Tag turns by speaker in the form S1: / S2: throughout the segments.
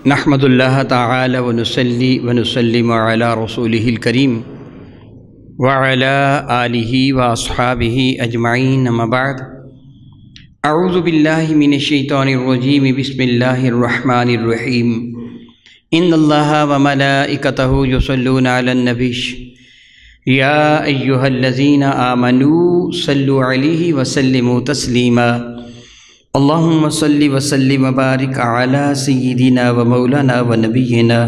S1: نحمد اللہ تعالی ونصلی ونسلم علی رسولہ الکریم وعلی آلہ واصحابہ اجمعین اما بعد اعوذ باللہ من الشیطان الرجیم بسم اللہ الرحمن الرحیم ان اللہ وملائکتہ یصلون علی النبی یا ایہا الذین آمنوا صلوا علیہ وسلموا تسلیما اللہم صلی وسلم وبارک علی سیدنا و مولانا و نبینا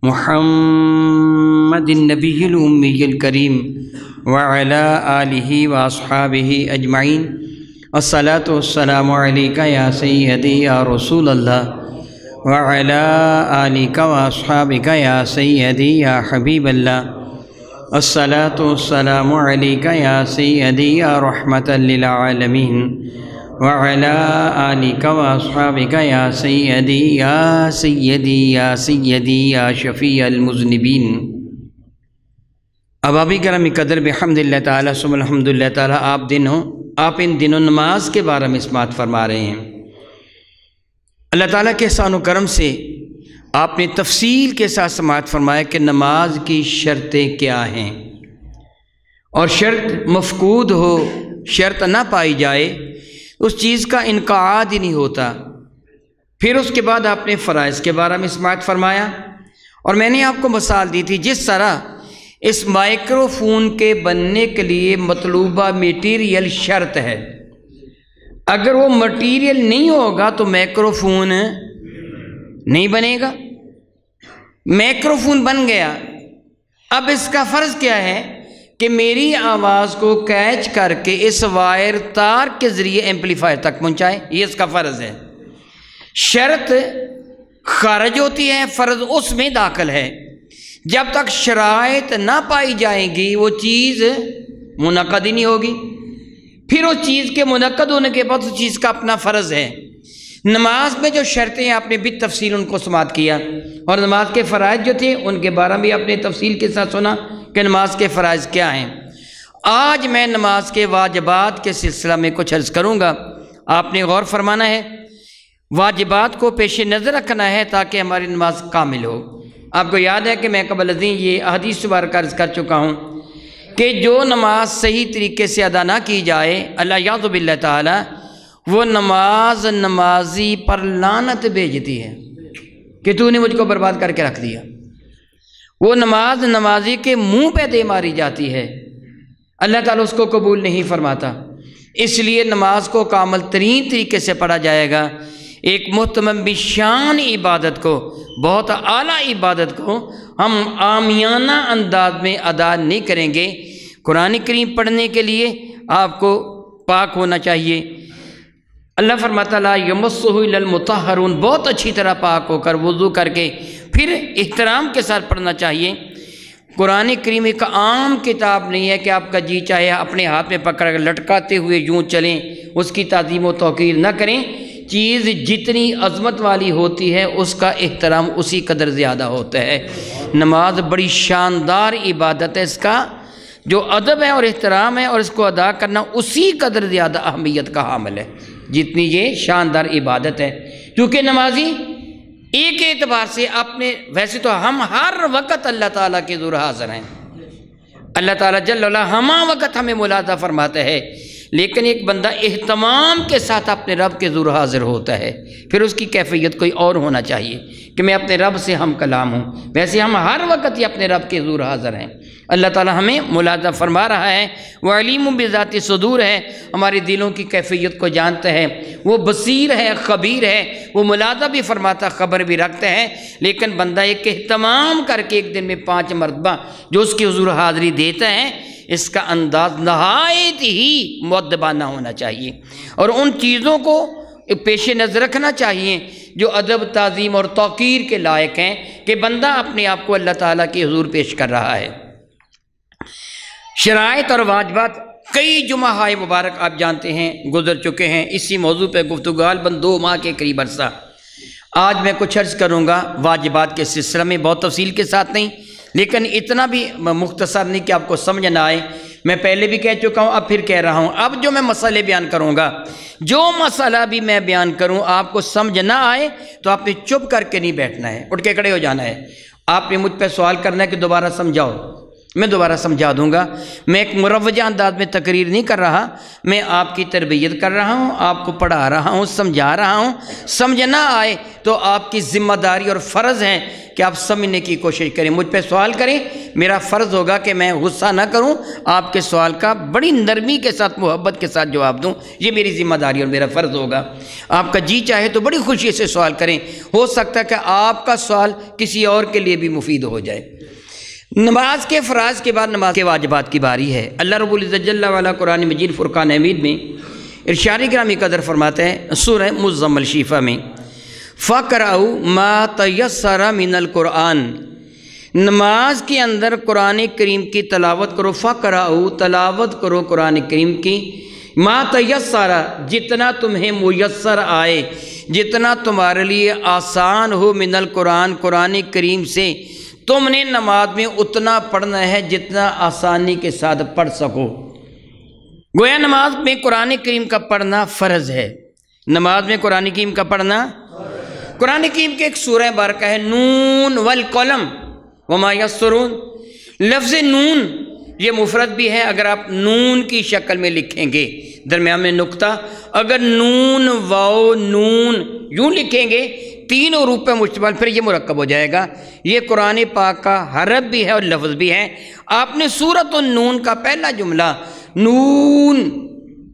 S1: محمد النبی الامی الکریم وعلی آلہ واصحابہ اجمعین الصلاۃ والسلام علیکہ یا سیدی یا رسول اللہ وعلی آلہ واصحابہ یا سیدی یا حبیب اللہ الصلاۃ والسلام علیکہ یا سیدی یا رحمۃ للعالمین وعلی آلہ واصحابہ یا سیدی یا سیدی یا سیدی یا شفیع المذنبین۔ احبابی کرام قدر بحمد اللہ تعالیٰ ثم الحمد للہ تعالیٰ آپ ان دنوں نماز کے بارے میں سماعت فرما رہے ہیں۔ اللہ تعالیٰ کے احسان و کرم سے آپ نے تفصیل کے ساتھ سماعت فرمایا کہ نماز کی شرطیں کیا ہیں، اور شرط مفقود ہو، شرط نہ پائی جائے، اس چیز کا انقعاد ہی نہیں ہوتا۔ پھر اس کے بعد آپ نے فرائض کے بارے میں سماعت فرمایا، اور میں نے آپ کو مثال دی تھی جس طرح اس مائکرو فون کے بننے کے لیے مطلوبہ میٹیریل شرط ہے، اگر وہ مٹیریل نہیں ہوگا تو مائکرو فون نہیں بنے گا۔ مائکرو فون بن گیا، اب اس کا فرض کیا ہے کہ میری آواز کو کیچ کر کے اس وائر تار کے ذریعے ایمپلیفائر تک پہنچائے، یہ اس کا فرض ہے۔ شرط خارج ہوتی ہے، فرض اس میں داخل ہے۔ جب تک شرائط نہ پائی جائیں گی وہ چیز منعقد ہی نہیں ہوگی۔ پھر اس چیز کے منعقد ہونے کے بعد اس چیز کا اپنا فرض ہے۔ نماز میں جو شرطیں آپ نے بھی تفصیل ان کو سماعت کیا، اور نماز کے فرائض جو تھے ان کے بارے میں آپ نے تفصیل کے ساتھ سنا کہ نماز کے فرائض کیا ہیں۔ آج میں نماز کے واجبات کے سلسلہ میں کچھ عرض کروں گا، آپ نے غور فرمانا ہے، واجبات کو پیش نظر رکھنا ہے تاکہ ہماری نماز کامل ہو۔ آپ کو یاد ہے کہ میں قبل ازیں یہ احادیث مبارکہ عرض کر چکا ہوں کہ جو نماز صحیح طریقے سے ادا نہ کی جائے، اللہ یعوذ باللہ تعالی، وہ نماز نمازی پر لعنت بھیجتی ہے کہ تو نے مجھ کو برباد کر کے رکھ دیا۔ وہ نماز نمازی کے منہ پہ دے ماری جاتی ہے، اللہ تعالیٰ اس کو قبول نہیں فرماتا۔ اس لیے نماز کو کامل ترین طریقے سے پڑھا جائے گا۔ ایک محترم بشان عبادت کو، بہت اعلیٰ عبادت کو ہم عامیانہ انداز میں ادا نہیں کریں گے۔ قرآن کریم پڑھنے کے لیے آپ کو پاک ہونا چاہیے۔ اللہ فرماتا لا یمسہ الا المطہرون، بہت اچھی طرح پاک ہو کر وضو کر کے پھر احترام کے ساتھ پڑھنا چاہیے۔ قرآن کریم ایک عام کتاب نہیں ہے کہ آپ کا جی چاہے اپنے ہاتھ میں پکڑ کر لٹکاتے ہوئے یوں چلیں، اس کی تعظیم و توقیر نہ کریں۔ چیز جتنی عظمت والی ہوتی ہے اس کا احترام اسی قدر زیادہ ہوتا ہے۔ نماز بڑی شاندار عبادت ہے، اس کا جو ادب ہے اور احترام ہے اور اس کو ادا کرنا اسی قدر زیادہ اہمیت کا حامل ہے جتنی یہ شاندار عبادت ہے۔ کیونکہ نمازی ایک اعتبار سے اپنے، ویسے تو ہم ہر وقت اللہ تعالیٰ کے حضور حاضر ہیں، اللہ تعالیٰ جل وعلا ہمہ وقت ہمیں ملاحظہ فرماتا ہے، لیکن ایک بندہ اہتمام کے ساتھ اپنے رب کے حضور حاضر ہوتا ہے، پھر اس کی کیفیت کوئی اور ہونا چاہیے کہ میں اپنے رب سے ہم کلام ہوں۔ ویسے ہم ہر وقت ہی اپنے رب کے حضور حاضر ہیں۔ اللہ تعالیٰ ہمیں ملاحظہ فرما رہا ہے، وہ علیم بذات صدور ہے، ہمارے دلوں کی کیفیت کو جانتا ہے، وہ بصیر ہے، خبیر ہے، وہ ملاحظہ بھی فرماتا، خبر بھی رکھتا ہے۔ لیکن بندہ ایک اہتمام کر کے ایک دن میں 5 مرتبہ جو اس کی حضور حاضری دیتا ہے، اس کا انداز نہایت ہی مؤدبانہ ہونا چاہیے، اور ان چیزوں کو پیش نظر رکھنا چاہیے جو ادب، تعظیم اور توقیر کے لائق ہیں کہ بندہ اپنے آپ کو اللہ تعالیٰ کے حضور پیش کر رہا ہے۔ شرائط اور واجبات، کئی جمعہ مبارک آپ جانتے ہیں گزر چکے ہیں، اسی موضوع پہ گفتگو غالباً 2 ماہ کے قریب عرصہ۔ آج میں کچھ عرض کروں گا واجبات کے سلسلہ میں، بہت تفصیل کے ساتھ نہیں، لیکن اتنا بھی مختصر نہیں کہ آپ کو سمجھ نہ آئے۔ میں پہلے بھی کہہ چکا ہوں، اب پھر کہہ رہا ہوں، اب جو میں مسئلے بیان کروں گا، جو مسئلہ بھی میں بیان کروں آپ کو سمجھ نہ آئے تو آپ نے چپ کر کے نہیں بیٹھنا ہے، اٹھ کے کھڑے ہو جانا ہے۔ آپ نے مجھ پہ سوال کرنا ہے کہ دوبارہ سمجھاؤ، میں دوبارہ سمجھا دوں گا۔ میں ایک مروجہ انداز میں تقریر نہیں کر رہا، میں آپ کی تربیت کر رہا ہوں، آپ کو پڑھا رہا ہوں، سمجھا رہا ہوں۔ سمجھ نہ آئے تو آپ کی ذمہ داری اور فرض ہے کہ آپ سمجھنے کی کوشش کریں، مجھ پہ سوال کریں۔ میرا فرض ہوگا کہ میں غصہ نہ کروں، آپ کے سوال کا بڑی نرمی کے ساتھ، محبت کے ساتھ جواب دوں، یہ میری ذمہ داری اور میرا فرض ہوگا۔ آپ کا جی چاہے تو بڑی خوشی سے سوال کریں، ہو سکتا ہے کہ آپ کا سوال کسی اور کے لیے بھی مفید ہو جائے۔ نماز کے فراز کے بعد نماز کے واجبات کی باری ہے۔ اللہ رب العزت جل وعلا قرآن مجید فرقان حمید میں ارشاد گرامی قدر فرماتے ہیں سورہ مزمل شیفہ میں، فَقْرَأُوا مَا تَيَسَّرَ مِنَ الْقُرْآنِ، نماز کے اندر قرآن کریم کی تلاوت کرو، فَقْرَأُوا، تلاوت کرو قرآن کریم کی، مَا تَيَسَّرَ، جتنا تمہیں میسر آئے، جتنا تمہارے لیے آسان ہو، من القرآن، قرآن کریم سے تم نے نماز میں اتنا پڑھنا ہے جتنا آسانی کے ساتھ پڑھ سکو۔ گویا نماز میں قرآن کریم کا پڑھنا فرض ہے، نماز میں قرآن کریم کا پڑھنا، قرآن کریم کے ایک سورہ بارکہ ہے نون والقلم وما یسطرون۔ لفظ نون یہ مفرد بھی ہے، اگر آپ نون کی شکل میں لکھیں گے درمیان میں نقطہ، اگر نون واو نون یوں لکھیں گے تین حروف پہ مشتمل، پھر یہ مرکب ہو جائے گا۔ یہ قرآن پاک کا حرف بھی ہے اور لفظ بھی ہے۔ آپ نے سورۃ النون کا پہلا جملہ نون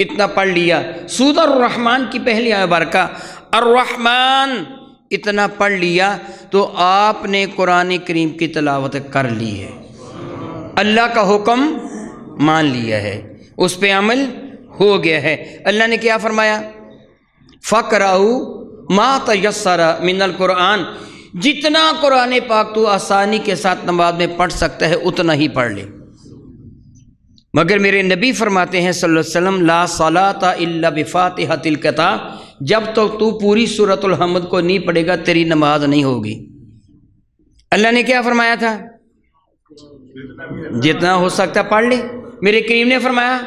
S1: اتنا پڑھ لیا، سورۃ الرحمن کی پہلی آیت بارکہ الرحمن اتنا پڑھ لیا تو آپ نے قرآن کریم کی تلاوت کر لی ہے، اللہ کا حکم مان لیا ہے، اس پہ عمل ہو گیا ہے۔ اللہ نے کیا فرمایا؟ فَقْرَأُوا مَا تَيَسَّرَ مِنَ الْقُرْآنِ، جتنا قرآن پاک تو آسانی کے ساتھ نماز میں پڑھ سکتا ہے اتنا ہی پڑھ لے۔ مگر میرے نبی فرماتے ہیں صلی اللہ علیہ وسلم، لا صلاۃ الا بفاتحۃ الکتاب، جب تک تو پوری سورۃ الحمد کو نہیں پڑھے گا تیری نماز نہیں ہوگی۔ اللہ نے کیا فرمایا تھا؟ جتنا ہو سکتا پڑھ لے۔ میرے کریم نے فرمایا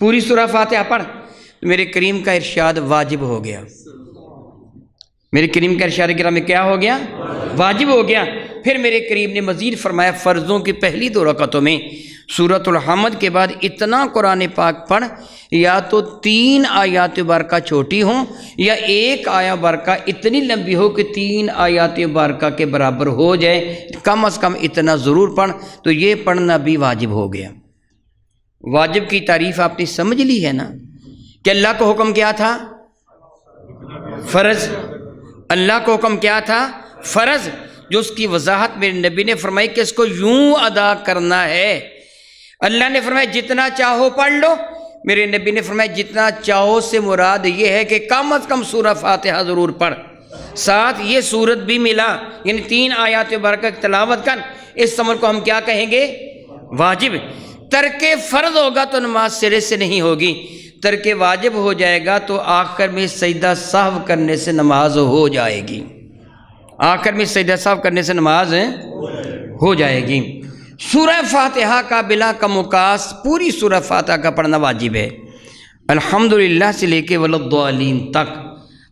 S1: پوری سورہ فاتحہ پڑھ، میرے کریم کا ارشاد واجب ہو گیا، میرے کریم کا ارشاد گرامی کیا ہو گیا؟ واجب ہو گیا۔ پھر میرے کریم نے مزید فرمایا فرضوں کی پہلی 2 رکعتوں میں سورۃ الحمد کے بعد اتنا قرآن پاک پڑھ، یا تو 3 آیات بارکہ چھوٹی ہوں یا 1 آیت بارکہ اتنی لمبی ہو کہ 3 آیات بارکہ کے برابر ہو جائے، کم از کم اتنا ضرور پڑھ۔ تو یہ پڑھنا بھی واجب ہو گیا۔ واجب کی تعریف آپ نے سمجھ لی ہے نا، کہ اللہ کا حکم کیا تھا؟ فرض۔ اللہ کا حکم کیا تھا؟ فرض، جو اس کی وضاحت میرے نبی نے فرمائی کہ اس کو یوں ادا کرنا ہے۔ اللہ نے فرمایا جتنا چاہو پڑھ لو، میرے نبی نے فرمایا جتنا چاہو سے مراد یہ ہے کہ کم از کم سورہ فاتحہ ضرور پڑھ، ساتھ یہ سورت بھی ملا، یعنی 3 آیات بارکہ کی تلاوت کر۔ اس عمل کو ہم کیا کہیں گے؟ واجب۔ ترک فرض ہوگا تو نماز سرے سے نہیں ہوگی، ترک واجب ہو جائے گا تو آخر میں سجدہ سہو کرنے سے نماز ہو جائے گی، آخر میں سجدہ سہو کرنے سے نماز ہو جائے گی۔ سورہ فاتحہ کا بلا کموکاس پوری سورہ فاتحہ کا پڑھنا واجب ہے، الحمدللہ سے لے کے وللضالین تک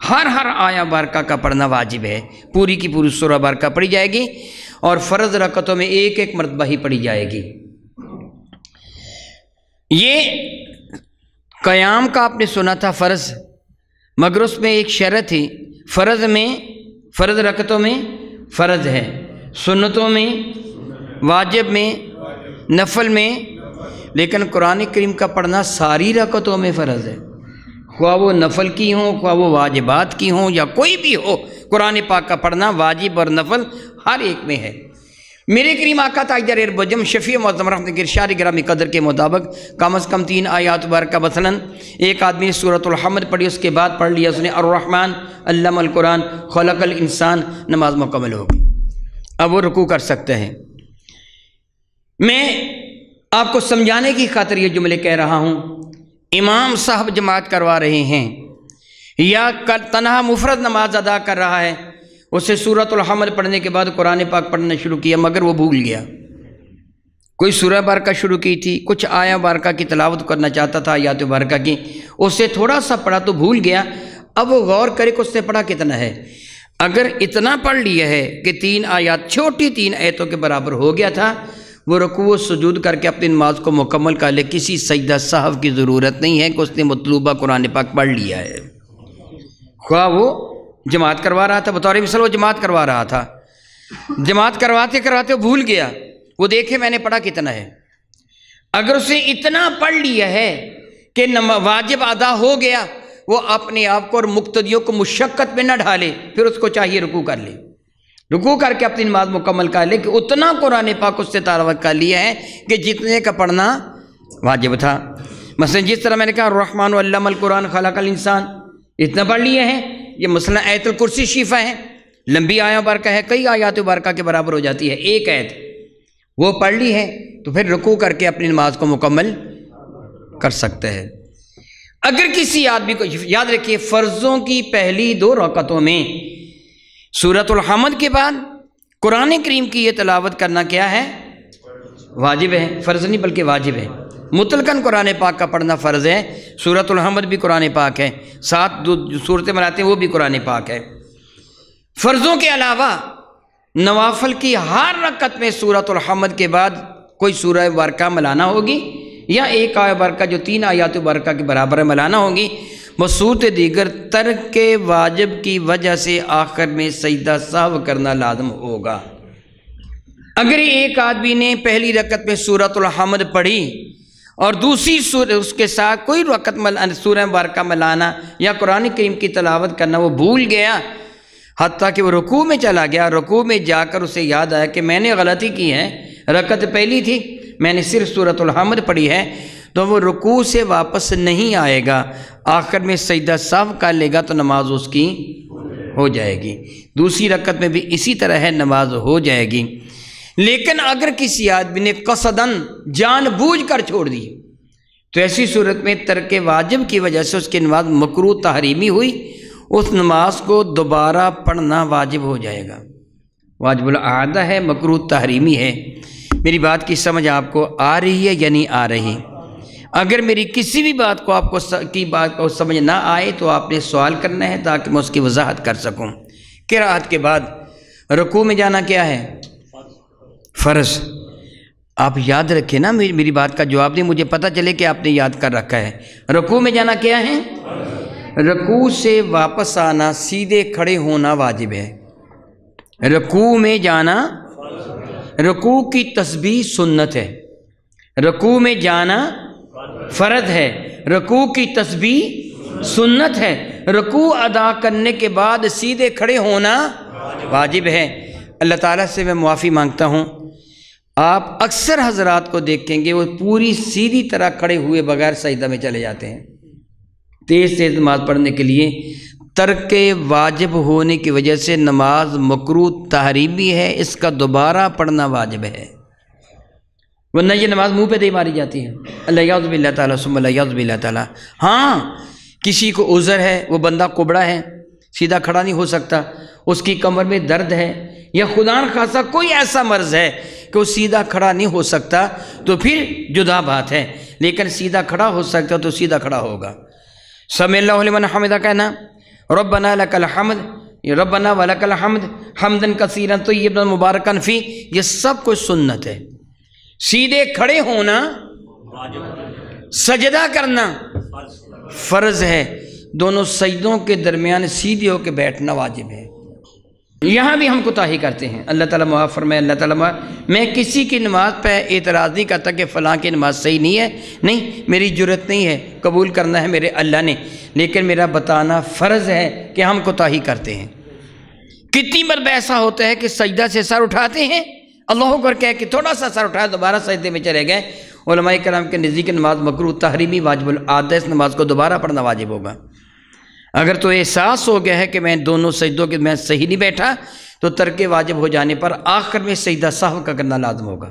S1: ہر آیہ بارکہ کا پڑھنا واجب ہے۔ پوری کی پوری سورہ بارکہ پڑھی جائے گی اور فرض رکعتوں میں 1 مرتبہ ہی پڑھی جائے گی۔ یہ قیام کا آپ نے سنا تھا فرض، مگر اس میں ایک شرط تھی، فرض رکعتوں میں فرض ہے، سنتوں میں، واجب میں، نفل میں، لیکن قرآن کریم کا پڑھنا ساری رکعتوں میں فرض ہے، خواہ وہ نفل کی ہوں، خواہ وہ واجبات کی ہوں، یا کوئی بھی ہو، قرآن پاک کا پڑھنا واجب اور نفل ہر ایک میں ہے۔ میرے کریم آقا تاجدار اربجم شفیع معظم رحمت کے ارشاد گرامی قدر کے مطابق کم از کم 3 آیات بارکہ، مثلاً ایک آدمی نے سورۃ الحمد پڑھی، اس کے بعد پڑھ لیا اس نے الرحمن علم القرآن خلق الانسان، نماز مکمل ہوگی، اب وہ رکوع کر سکتے ہیں۔ میں آپ کو سمجھانے کی خاطر یہ جملے کہہ رہا ہوں، امام صاحب جماعت کروا رہے ہیں یا تنہا مفرد نماز ادا کر رہا ہے، اسے سورۃ الحمد پڑھنے کے بعد قرآن پاک پڑھنا شروع کیا مگر وہ بھول گیا، کوئی سورہ بارکہ شروع کی تھی، کچھ آیا بارکہ کی تلاوت کرنا چاہتا تھا، آیات بارکہ کی، اس سے تھوڑا سا پڑھا تو بھول گیا، اب وہ غور کرے کہ اس نے پڑھا کتنا ہے۔ اگر اتنا پڑھ لیا ہے کہ 3 آیات، چھوٹی 3 آیتوں کے برابر ہو گیا تھا، وہ رکوع و سجود کر کے اپنی نماز کو مکمل کر لے، کسی سجدہ سہو کی ضرورت نہیں ہے کہ اس نے مطلوبہ قرآن پاک پڑھ لیا ہے۔ خواہ وہ جماعت کروا رہا تھا، بطور مثال وہ جماعت کروا رہا تھا، جماعت کرواتے کرواتے وہ بھول گیا، وہ دیکھے میں نے پڑھا کتنا ہے۔ اگر اسے اتنا پڑھ لیا ہے کہ واجب ادا ہو گیا، وہ اپنے آپ کو اور مقتدیوں کو مشقت میں نہ ڈھالے، پھر اس کو چاہیے رکوع کر لے، رکوع کر کے اپنی نماز مکمل کر لے کہ اتنا قرآن پاک اس سے تلاوت کر لیا ہے کہ جتنے کا پڑھنا واجب تھا۔ مثلا جس طرح میں نے کہا الرحمن علم القرآن خلق الانسان، اتنا پڑھ لیا ہے۔ یہ مثلا آیت الکرسی شفا ہے، لمبی آیا بارکہ ہے، کئی آیات بارکہ کے برابر ہو جاتی ہے، ایک آیت وہ پڑھ لی ہے تو پھر رکوع کر کے اپنی نماز کو مکمل کر سکتا ہے۔ اگر کسی آدمی کو، یاد رکھیے فرضوں کی پہلی 2 رکعتوں میں سورۃ الحمد کے بعد قرآن کریم کی یہ تلاوت کرنا کیا ہے؟ واجب ہے، فرض نہیں بلکہ واجب ہے۔ مطلقاً قرآن پاک کا پڑھنا فرض ہے، سورۃ الحمد بھی قرآن پاک ہے، ساتھ جو صورتیں بناتے ہیں وہ بھی قرآن پاک ہے۔ فرضوں کے علاوہ نوافل کی ہر رکعت میں سورۃ الحمد کے بعد کوئی سورہ مبارکہ ملانا ہوگی، یا ایک آیت مبارکہ جو 3 آیات مبارکہ کے برابر ملانا ہوگی۔ بصورت دیگر ترک واجب کی وجہ سے آخر میں سجدہ سہو کرنا لازم ہوگا۔ اگر ایک آدمی نے پہلی رکعت میں سورۃ الحمد پڑھی اور دوسری اس کے ساتھ کوئی رکعت سورہ مبارکہ ملانا یا قرآن کریم کی تلاوت کرنا وہ بھول گیا، حتیٰ کہ وہ رکوع میں چلا گیا، رکوع میں جا کر اسے یاد آیا کہ میں نے غلطی کی ہے، رکعت پہلی تھی میں نے صرف سورۃ الحمد پڑھی ہے، تو وہ رکوع سے واپس نہیں آئے گا، آخر میں سجدہ سہو کر لے گا تو نماز اس کی ہو جائے گی۔ دوسری رکعت میں بھی اسی طرح ہے، نماز ہو جائے گی۔ لیکن اگر کسی آدمی نے قصداً جان بوجھ کر چھوڑ دی تو ایسی صورت میں ترک واجب کی وجہ سے اس کی نماز مکروہ تحریمی ہوئی، اس نماز کو دوبارہ پڑھنا واجب ہو جائے گا، واجب العادہ ہے، مکروہ تحریمی ہے۔ میری بات کی سمجھ آپ کو آ رہی ہے یا نہیں آ رہی؟ اگر میری کسی بھی بات کو آپ کو سمجھ نہ آئے تو آپ نے سوال کرنا ہے تاکہ میں اس کی وضاحت کر سکوں۔ قرات کے بعد رکوع میں جانا کیا ہے؟ فرض۔ آپ یاد رکھیں نا، میری بات کا جواب دیں، مجھے پتہ چلے کہ آپ نے یاد کر رکھا ہے۔ رکوع میں جانا کیا ہے؟ رکوع سے واپس آنا، سیدھے کھڑے ہونا واجب ہے۔ رکوع میں جانا، رکوع کی تسبیح سنت ہے، رکوع میں جانا فرض ہے، رکوع کی تسبیح سنت ہے، رکوع ادا کرنے کے بعد سیدھے کھڑے ہونا واجب ہے۔ اللہ تعالیٰ سے میں معافی مانگتا ہوں، آپ اکثر حضرات کو دیکھیں گے وہ پوری سیدھی طرح کھڑے ہوئے بغیر سجدہ میں چلے جاتے ہیں، تیز تیز نماز پڑھنے کے لیے۔ ترک واجب ہونے کی وجہ سے نماز مکروہ تحریمی ہے، اس کا دوبارہ پڑھنا واجب ہے، ورنہ یہ نماز منہ پہ دے ماری جاتی ہے۔ اللہ یعوذ باللہ تعالیٰ ثم اللہ یعوذ باللہ تعالیٰ۔ ہاں کسی کو عذر ہے، وہ بندہ کبڑا ہے، سیدھا کھڑا نہیں ہو سکتا، اس کی کمر میں درد ہے، یا خدا نخواستہ کوئی ایسا مرض ہے کہ وہ سیدھا کھڑا نہیں ہو سکتا، تو پھر جدا بات ہے، لیکن سیدھا کھڑا ہو سکتا تو سیدھا کھڑا ہوگا۔ سمع اللہ لمن حمدہ کہنا، ربنا لک الحمد، ربنا ولک الحمد حمدن کثیرا طیبا مبارکا فی، یہ سب کچھ سنت ہے۔ سیدھے کھڑے ہونا سجدہ کرنا فرض ہے، دونوں سجدوں کے درمیان سیدھے ہو کے بیٹھنا واجب ہے۔ یہاں بھی ہم کوتاہی کرتے ہیں، اللہ تعالیٰ معاف فرمائے، اللہ تعالیٰ معاف۔ میں کسی کی نماز پہ اعتراض نہیں کرتا کہ فلاں کی نماز صحیح نہیں ہے، نہیں، میری جرت نہیں ہے، قبول کرنا ہے میرے اللہ نے، لیکن میرا بتانا فرض ہے کہ ہم کوتاہی کرتے ہیں۔ کتنی مرتبہ ایسا ہوتا ہے کہ سجدہ سے سر اٹھاتے ہیں، اللہ اکبر کہہ کہ تھوڑا سا سر اٹھایا، دوبارہ سجدے میں چلے گئے۔ علماء کرام کے نزدیک نماز مکروہ تحریمی واجب العادہ، اس نماز کو دوبارہ پڑھنا واجب ہوگا۔ اگر تو احساس ہو گیا ہے کہ میں دونوں سجدوں کے میں صحیح نہیں بیٹھا، تو ترک واجب ہو جانے پر آخر میں سجدہ سہو کا کرنا لازم ہوگا،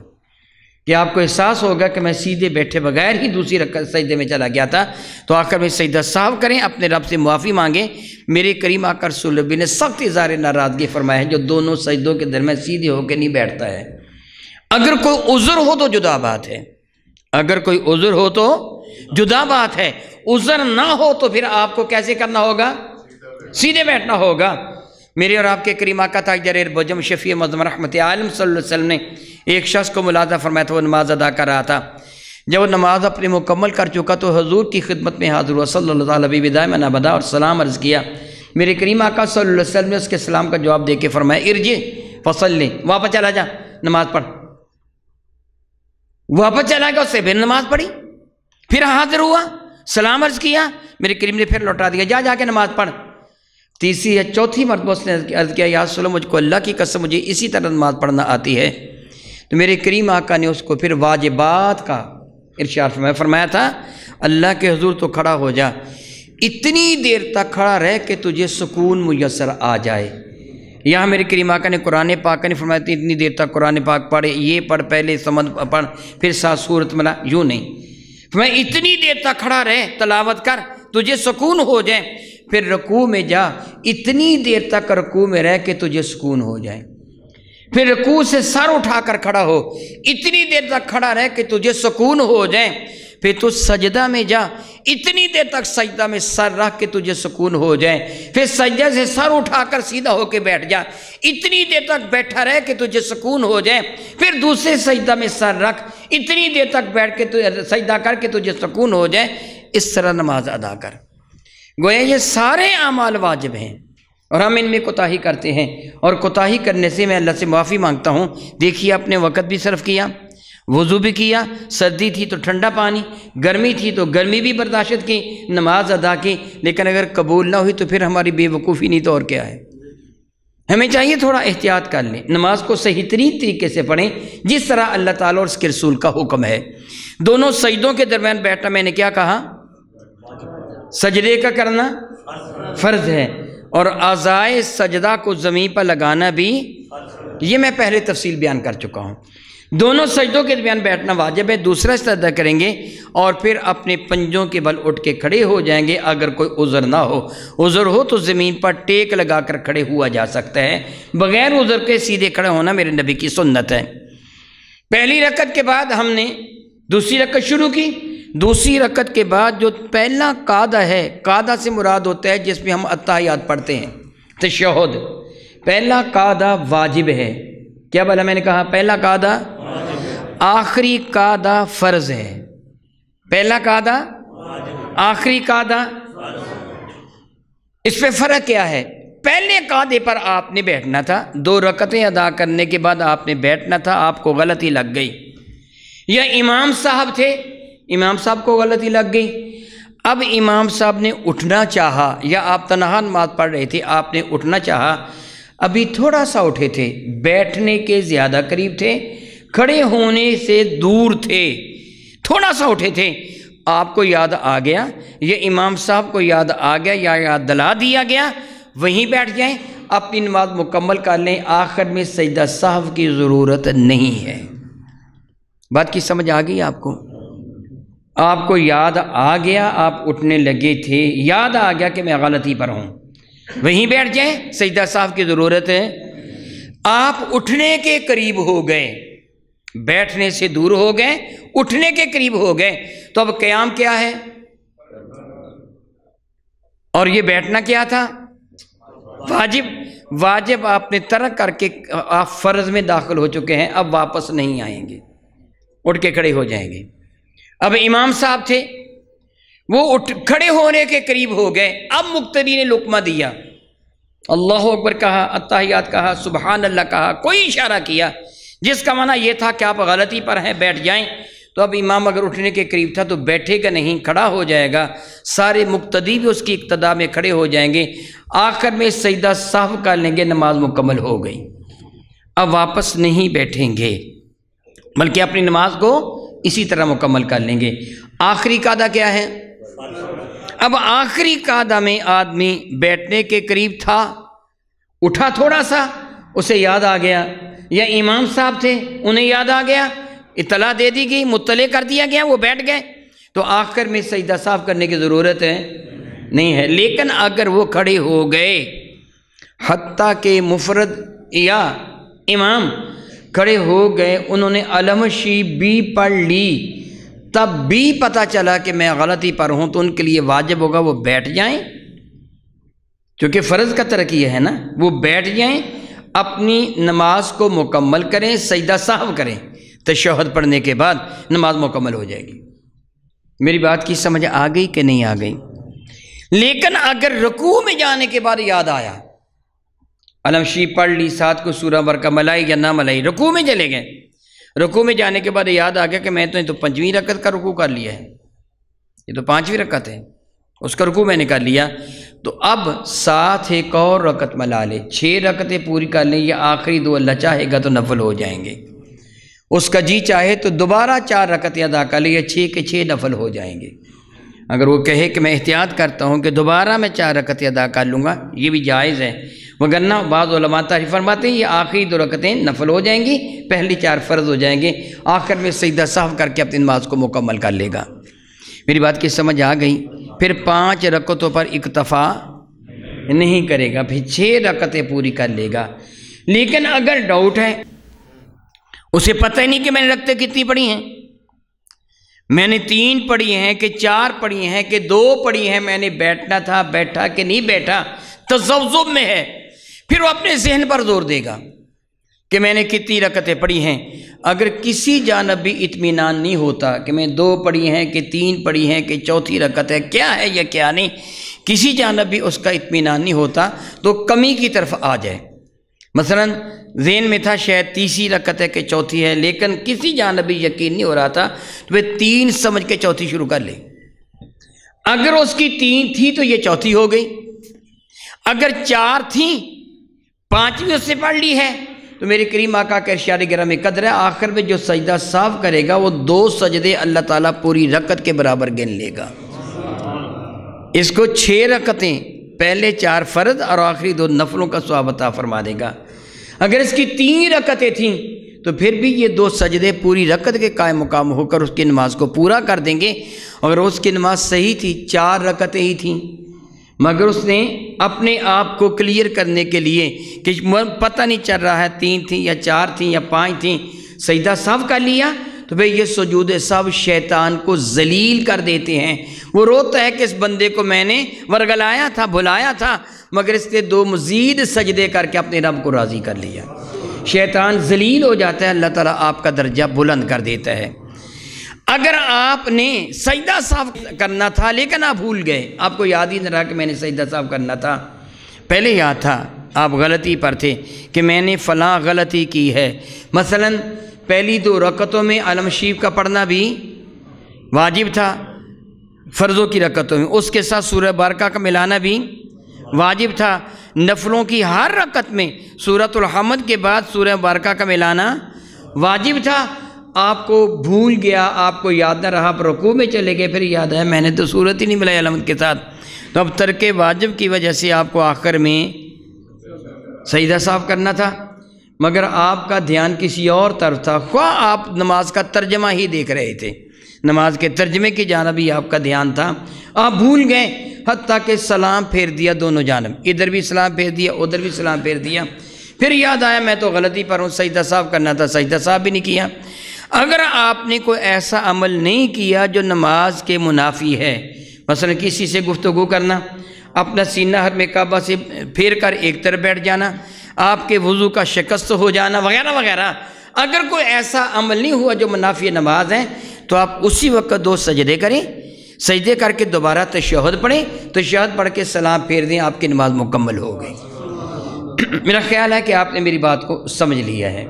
S1: کہ آپ کو احساس ہوگا کہ میں سیدھے بیٹھے بغیر ہی دوسری رکعت سجدے میں چلا گیا تھا، تو آخر میں سجدہ سہو کریں، اپنے رب سے معافی مانگیں۔ میرے کریم آقا رسول اللہ نے سخت اظہار ناراضگی فرمایا ہے جو دونوں سجدوں کے درمیان سیدھے ہو کے نہیں بیٹھتا ہے۔ اگر کوئی عذر ہو تو جدا بات ہے، اگر کوئی عذر ہو تو جدا بات ہے، عذر نہ ہو تو پھر آپ کو کیسے کرنا ہوگا؟ سیدھے بیٹھنا ہوگا۔ میرے اور آپ کے کریم آقا تاجدار بجم شفیع معظم رحمت عالم صلی اللہ علیہ وسلم نے ایک شخص کو ملاحظہ فرمایا تھا، وہ نماز ادا کر رہا تھا۔ جب وہ نماز اپنی مکمل کر چکا تو حضور کی خدمت میں حاضر ہوا صلی اللہ علیہ وسلم بدا اور سلام عرض کیا۔ میرے کریم آقا صلی اللہ علیہ وسلم نے اس کے سلام کا جواب دے کے فرمایا ارجع فصلی، واپس چلا جا نماز پڑھ۔ واپس چلا گیا، اس سے پھر نماز پڑھی، پھر حاضر ہوا، سلام عرض کیا، میرے کریم نے پھر لوٹا دیا، جا کے نماز پڑھ۔ تیسری یا چوتھی مرتبہ اس نے عرض کیا یا رسول اللہ مجھ کو اللہ کی قسم مجھے اسی طرح نماز پڑھنا آتی ہے، تو میرے کریم آقا نے اس کو پھر واجبات کا ارشاد فرمایا تھا اللہ کے حضور تو کھڑا ہو جا، اتنی دیر تک کھڑا رہ کہ تجھے سکون میسر آ جائے۔ یہاں میرے کریم آقا نے قرآن پاک نے فرمایا اتنی دیر تک قرآن پاک پڑھے، یہ پڑھ پہلے سمجھ پڑھ پھر ساتھ صورت ملا، یوں نہیں، فرمایا اتنی دیر تک کھڑا رہ تلاوت کر تجھے سکون ہو جائے، پھر رکوع میں جا، اتنی دیر تک رکوع میں رہ کہ تجھے سکون ہو جائے، پھر رکوع سے سر اٹھا کر کھڑا ہو، اتنی دیر تک کھڑا رہ کہ تجھے سکون ہو جائے، پھر تو سجدہ میں جا، اتنی دیر تک سجدہ میں سر رکھ کے تجھے سکون ہو جائے، پھر سجدہ سے سر اٹھا کر سیدھا ہو کے بیٹھ جا، اتنی دیر تک بیٹھا رہ کہ تجھے سکون ہو جائے، پھر دوسرے سجدہ میں سر رکھ، اتنی دیر تک بیٹھ کے سجدہ کر کے تجھے سکون ہو جائے، اس طرح نماز ادا کر۔ گویا یہ سارے اعمال واجب ہیں اور ہم ان میں کوتاہی کرتے ہیں، اور کوتاہی کرنے سے میں اللہ سے معافی مانگتا ہوں۔ دیکھیے اپنے وقت بھی صرف کیا، وضو بھی کیا، سردی تھی تو ٹھنڈا پانی، گرمی تھی تو گرمی بھی برداشت کی، نماز ادا کی، لیکن اگر قبول نہ ہوئی تو پھر ہماری بے وقوفی نہیں تو اور کیا ہے۔ ہمیں چاہیے تھوڑا احتیاط کر لیں، نماز کو صحیح ترین طریقے سے پڑھیں جس طرح اللہ تعالیٰ اور اس کے رسول کا حکم ہے۔ دونوں سجدوں کے درمیان بیٹھنا میں نے کیا کہا؟ سجدے کا کرنا فرض ہے، اور اعضائے سجدہ کو زمین پر لگانا بھی، یہ میں پہلے تفصیل بیان کر چکا ہوں۔ دونوں سجدوں کے درمیان بیٹھنا واجب ہے، دوسرا سجدہ کریں گے اور پھر اپنے پنجوں کے بل اٹھ کے کھڑے ہو جائیں گے۔ اگر کوئی عذر نہ ہو، عذر ہو تو زمین پر ٹیک لگا کر کھڑے ہوا جا سکتا ہے، بغیر عذر کے سیدھے کھڑے ہونا میرے نبی کی سنت ہے۔ پہلی رکعت کے بعد ہم نے دوسری رکعت شروع کی، دوسری رکعت کے بعد جو پہلا قاعدہ ہے، قاعدہ سے مراد ہوتا ہے جس میں ہم اتحیات پڑھتے ہیں، تشہد، پہلا قاعدہ واجب ہے۔ کیا بولا میں نے کہا؟ پہلا قاعدہ، آخری قاعدہ فرض ہے۔ پہلا قاعدہ، آخری قاعدہ، اس پہ فرق کیا ہے؟ پہلے قاعدے پر آپ نے بیٹھنا تھا، 2 رکعتیں ادا کرنے کے بعد آپ نے بیٹھنا تھا، آپ کو غلطی لگ گئی، یا امام صاحب تھے، امام صاحب کو غلطی لگ گئی، اب امام صاحب نے اٹھنا چاہا، یا آپ تنہا نماز پڑھ رہے تھے، آپ نے اٹھنا چاہا، ابھی تھوڑا سا اٹھے تھے، بیٹھنے کے زیادہ قریب تھے، کھڑے ہونے سے دور تھے، تھوڑا سا اٹھے تھے، آپ کو یاد آ گیا، یا امام صاحب کو یاد آ گیا، یا یاد دلا دیا گیا، وہیں بیٹھ جائیں، اپنی نماز مکمل کر لیں، آخر میں سجدہ سہو کی ضرورت نہیں ہے۔ بات کی سمجھ آ گئی آپ کو؟ آپ کو یاد آ گیا، آپ اٹھنے لگے تھے، یاد آ گیا کہ میں غلطی پر ہوں، وہیں بیٹھ جائیں، سجدہ سہو کی ضرورت ہے۔ آپ اٹھنے کے قریب ہو گئے، بیٹھنے سے دور ہو گئے، اٹھنے کے قریب ہو گئے، تو اب قیام کیا ہے؟ اور یہ بیٹھنا کیا تھا؟ واجب۔ واجب آپ نے ترک کر کے آپ فرض میں داخل ہو چکے ہیں، اب واپس نہیں آئیں گے، اٹھ کے کھڑے ہو جائیں گے۔ اب امام صاحب تھے، وہ کھڑے ہونے کے قریب ہو گئے، اب مقتدی نے لقمہ دیا، اللہ اکبر کہا، اتحیات کہا، سبحان اللہ کہا، کوئی اشارہ کیا جس کا معنی یہ تھا کہ آپ غلطی پر ہیں، بیٹھ جائیں، تو اب امام اگر اٹھنے کے قریب تھا تو بیٹھے گا نہیں، کھڑا ہو جائے گا، سارے مقتدی بھی اس کی اقتداء میں کھڑے ہو جائیں گے، آخر میں سجدہ سہو کر لیں گے، نماز مکمل ہو گئی۔ اب واپس نہیں بیٹھیں گے بلکہ اپنی نماز کو اسی طرح مکمل کر لیں گے۔ آخری قاعدہ کیا ہے؟ اب آخری قاعدہ میں آدمی بیٹھنے کے قریب تھا، اٹھا تھوڑا سا، اسے یاد آ گیا، یا امام صاحب تھے، انہیں یاد آ گیا، اطلاع دے دی گئی، مطلع کر دیا گیا، وہ بیٹھ گئے، تو آخر میں سجدہ سہو کرنے کی ضرورت ہے نہیں ہے۔ لیکن اگر وہ کھڑے ہو گئے، حتیٰ کہ مفرد یا امام کھڑے ہو گئے، انہوں نے علمشی بھی پڑھ لی، تب بھی پتہ چلا کہ میں غلطی پر ہوں، تو ان کے لیے واجب ہوگا وہ بیٹھ جائیں، کیونکہ فرض کا ترک یہ ہے نا، وہ بیٹھ جائیں، اپنی نماز کو مکمل کریں، سجدہ سہو کریں، تشہد پڑھنے کے بعد نماز مکمل ہو جائے گی۔ میری بات کی سمجھ آ گئی کہ نہیں آ گئی؟ لیکن اگر رکوع میں جانے کے بعد یاد آیا، علم شریف پڑھ لی، ساتھ کو سورہ برکہ ملائی یا نہ ملائی، رکوع میں چلے گئے، رکوع میں جانے کے بعد یاد آ گیا کہ میں تو 5ویں رکعت کا رکوع کر لیا ہے، یہ تو 5ویں رکعت ہے، اس کا رکوع میں نے کر لیا، تو اب ساتھ ایک اور رکعت ملا لے، 6 رکعتیں پوری کر لیں، یا آخری 2 اللہ چاہے گا تو نفل ہو جائیں گے، اس کا جی چاہے تو دوبارہ 4 رکعتیں ادا کر لیں، یا 6 کے 6 نفل ہو جائیں گے۔ اگر وہ کہے کہ میں احتیاط کرتا ہوں کہ دوبارہ میں 4 رکعتیں ادا کر لوں گا، یہ بھی جائز ہے، وگرنہ بعض علماء تعریف فرماتے ہیں یہ آخری 2 رکعتیں نفل ہو جائیں گی، پہلی 4 فرض ہو جائیں گے، آخر میں سجدہ سہو کر کے اپنی نماز کو مکمل کر لے گا۔ میری بات کی سمجھ آ گئی؟ پھر 5 رکعتوں پر اکتفا نہیں کرے گا، پھر 6 رکعتیں پوری کر لے گا۔ لیکن اگر ڈاؤٹ ہے، اسے پتہ ہی نہیں کہ میں نے رکعتیں کتنی پڑھی ہیں، میں نے 3 پڑھی ہیں کہ 4 پڑھی ہیں کہ 2 پڑھی ہیں، میں نے بیٹھنا تھا، بیٹھا کہ نہیں بیٹھا، تذبذب میں ہے، پھر وہ اپنے ذہن پر زور دے گا کہ میں نے کتنی رکعتیں پڑھی ہیں۔ اگر کسی جانب بھی اطمینان نہیں ہوتا کہ میں 2 پڑھی ہیں کہ 3 پڑھی ہیں کہ 4تھی رکعت ہے، کیا ہے یا کیا نہیں، کسی جانب بھی اس کا اطمینان نہیں ہوتا، تو کمی کی طرف آ جائے۔ مثلا ذہن میں تھا شاید 30 رکعت ہے کہ 4تھی ہے، لیکن کسی جانب بھی یقین نہیں ہو رہا تھا، تو وہ 3 سمجھ کے 4تھی شروع کر لے۔ اگر اس کی 3 تھی تو یہ 4تھی ہو گئی، اگر 4 تھیں 5ویں اس سے پڑھ لی ہے، تو میرے کریم آقا کے ارشاد گرامی قدر ہے، آخر میں جو سجدہ صاف کرے گا وہ 2 سجدے اللہ تعالیٰ پوری رکعت کے برابر گن لے گا۔ اس کو 6 رکعتیں، پہلے 4 فرض اور آخری 2 نفلوں کا ثواب عطا فرما دے گا۔ اگر اس کی 3 رکعتیں تھیں تو پھر بھی یہ 2 سجدے پوری رکعت کے قائم مقام ہو کر اس کی نماز کو پورا کر دیں گے۔ اگر اس کی نماز صحیح تھی، 4 رکعتیں ہی تھیں، مگر اس نے اپنے آپ کو کلیئر کرنے کے لیے کہ پتہ نہیں چل رہا ہے 3 تھیں یا 4 تھیں یا 5 تھیں، سجدہ صاف کر لیا، تو پھر یہ سجود سہو شیطان کو ذلیل کر دیتے ہیں۔ وہ روتا ہے کہ اس بندے کو میں نے ورگلایا تھا، بھلایا تھا، مگر اس نے 2 مزید سجدے کر کے اپنے رب کو راضی کر لیا۔ شیطان ذلیل ہو جاتا ہے، اللہ تعالیٰ آپ کا درجہ بلند کر دیتا ہے۔ اگر آپ نے سجدہ صاف کرنا تھا لیکن آپ بھول گئے، آپ کو یاد ہی نہ رہا کہ میں نے سجدہ صاف کرنا تھا، پہلے یاد تھا، آپ غلطی پر تھے کہ میں نے فلاں غلطی کی ہے، مثلا پہلی 2 رکعتوں میں علم شریف کا پڑھنا بھی واجب تھا فرضوں کی رکعتوں میں، اس کے ساتھ سورہ بارکہ کا ملانا بھی واجب تھا، نفلوں کی ہر رکعت میں سورۃ الحمد کے بعد سورہ بارکہ کا ملانا واجب تھا۔ آپ کو بھول گیا، آپ کو یاد نہ رہا، پر رکوع میں چلے گئے، پھر یاد ہے میں نے تو سورت ہی نہیں ملائی علامت کے ساتھ، تو اب ترک واجب کی وجہ سے آپ کو آخر میں سجدہ صاف کرنا تھا، مگر آپ کا دھیان کسی اور طرف تھا، خواہ آپ نماز کا ترجمہ ہی دیکھ رہے تھے، نماز کے ترجمے کی جانب ہی آپ کا دھیان تھا، آپ بھول گئے، حتیٰ کہ سلام پھیر دیا دونوں جانب، ادھر بھی سلام پھیر دیا، ادھر بھی سلام پھیر دیا، پھر یاد آیا میں تو غلطی پر ہوں، سجدہ صاف کرنا تھا، سجدہ صاف بھی نہیں کیا۔ اگر آپ نے کوئی ایسا عمل نہیں کیا جو نماز کے منافی ہے، مثلا کسی سے گفتگو کرنا، اپنا سینہ حرم کعبہ سے پھیر کر ایک طرف بیٹھ جانا، آپ کے وضو کا شکست ہو جانا وغیرہ وغیرہ، اگر کوئی ایسا عمل نہیں ہوا جو منافی نماز ہے، تو آپ اسی وقت 2 سجدے کریں، سجدے کر کے دوبارہ تشہد پڑھیں، تشہد پڑھ کے سلام پھیر دیں، آپ کی نماز مکمل ہو گئی۔ میرا خیال ہے کہ آپ نے میری بات کو سمجھ لیا ہے۔